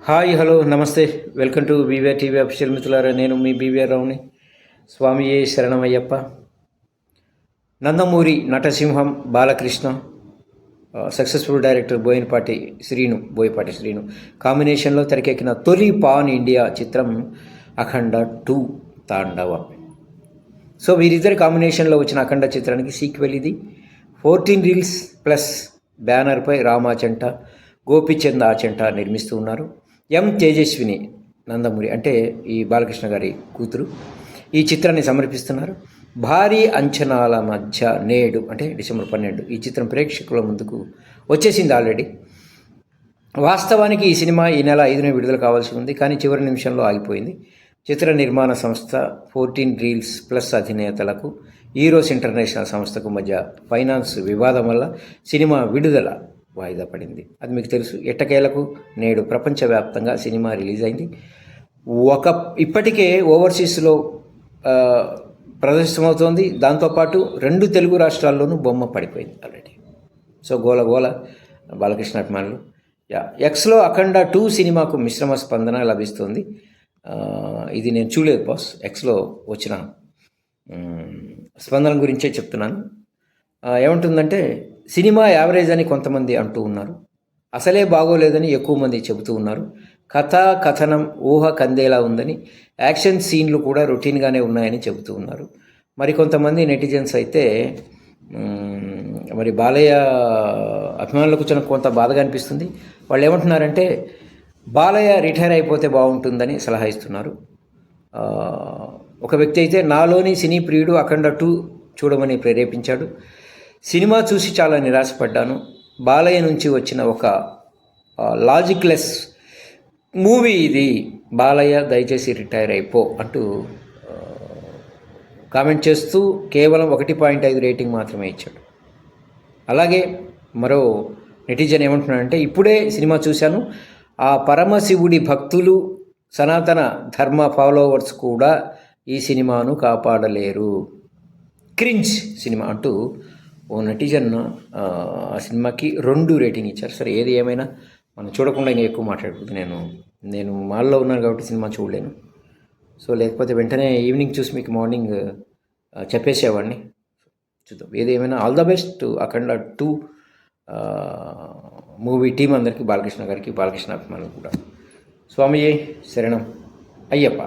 Hi hello నమస్తే. Welcome to BVR TV official. మిత్రులారా, నేను మీ బీవీఆర్ రావుని. స్వామియే శరణమయ్యప్ప. నందమూరి నటసింహం బాలకృష్ణ, సక్సెస్ఫుల్ డైరెక్టర్ బోయపాటి శ్రీను కాంబినేషన్లో తెరకెక్కిన తొలి పాన్ ఇండియా చిత్రం అఖండ 2 తాండవ. సో వీరిద్దరి కాంబినేషన్లో వచ్చిన అఖండ చిత్రానికి సీక్వెల్ ఇది. 14 రీల్స్ ప్లస్ బ్యానర్పై రామాచంట, గోపిచంద్ ఆచంట నిర్మిస్తూ ఉన్నారు. ఎం తేజస్విని నందమూరి అంటే ఈ బాలకృష్ణ గారి కూతురు ఈ చిత్రాన్ని సమర్పిస్తున్నారు. భారీ అంచనాల మధ్య నేడు అంటే డిసెంబర్ 12 ఈ చిత్రం ప్రేక్షకుల ముందుకు వచ్చేసింది ఆల్రెడీ. వాస్తవానికి ఈ సినిమా ఈ నెల 5న విడుదల కావాల్సి ఉంది, కానీ చివరి నిమిషంలో ఆగిపోయింది. చిత్ర నిర్మాణ సంస్థ 14 రీల్స్ ప్లస్ అధినేతలకు ఈరోస్ ఇంటర్నేషనల్ సంస్థకు మధ్య ఫైనాన్స్ వివాదం వల్ల సినిమా విడుదల వాయిదా పడింది. అది మీకు తెలుసు. ఎట్టకేలకు నేడు ప్రపంచవ్యాప్తంగా సినిమా రిలీజ్ అయింది. ఇప్పటికే ఓవర్సీస్లో ప్రదర్శనమవుతోంది. దాంతోపాటు 2 తెలుగు రాష్ట్రాల్లోనూ బొమ్మ పడిపోయింది ఆల్రెడీ. సో గోల బాలకృష్ణ అభిమానులు. ఎక్స్లో అఖండ 2 సినిమాకు మిశ్రమ స్పందన లభిస్తుంది. ఇది నేను చూడలేదు బాస్. ఎక్స్లో వచ్చిన స్పందన గురించే చెప్తున్నాను. ఏమంటుందంటే, సినిమా యావరేజ్ అని కొంతమంది అంటూ ఉన్నారు, అసలే బాగోలేదని ఎక్కువ మంది చెబుతూ ఉన్నారు, కథనం ఊహ కందేలా ఉందని, యాక్షన్ సీన్లు కూడా రొటీన్గానే ఉన్నాయని చెబుతూ ఉన్నారు. మరికొంతమంది నెటిజన్స్ అయితే మరి బాలయ్య అభిమానులకు కొంత బాధగా అనిపిస్తుంది. వాళ్ళు ఏమంటున్నారంటే, బాలయ్య రిటైర్ అయిపోతే బాగుంటుందని సలహా ఇస్తున్నారు. ఒక వ్యక్తి అయితే, నాలోని సినీ ప్రియుడు అఖండ 2 చూడమని ప్రేరేపించాడు. సినిమా చూసి చాలా నిరాశపడ్డాను. బాలయ్య నుంచి వచ్చిన ఒక లాజిక్లెస్ మూవీ ఇది. బాలయ్య దయచేసి రిటైర్ అయిపో అంటూ కామెంట్ చేస్తూ కేవలం 1.5 రేటింగ్ మాత్రమే ఇచ్చాడు. అలాగే మరో నెటిజన్ ఏమంటున్నాడంటే, ఇప్పుడే సినిమా చూశాను, ఆ పరమశివుడి భక్తులు సనాతన ధర్మ ఫాలోవర్స్ కూడా ఈ సినిమాను కాపాడలేరు, క్రింజ్ సినిమా అంటూ ఓ నెటిజన్ ఆ సినిమాకి 2 రేటింగ్ ఇచ్చారు. సరే, ఏది ఏమైనా మనం చూడకుండా ఇంకా ఎక్కువ మాట్లాడకూడదు. నేను మాల్లో ఉన్నాను కాబట్టి సినిమా చూడలేను. సో లేకపోతే వెంటనే ఈవినింగ్ చూసి మీకు మార్నింగ్ చెప్పేసేవాడిని. చూద్దాం. ఏది ఏమైనా all the best Akhanda 2 movie team అందరికీ, బాలకృష్ణ గారికి, బాలకృష్ణ అభిమానులు కూడా. స్వామియే శరణం అయ్యప్ప.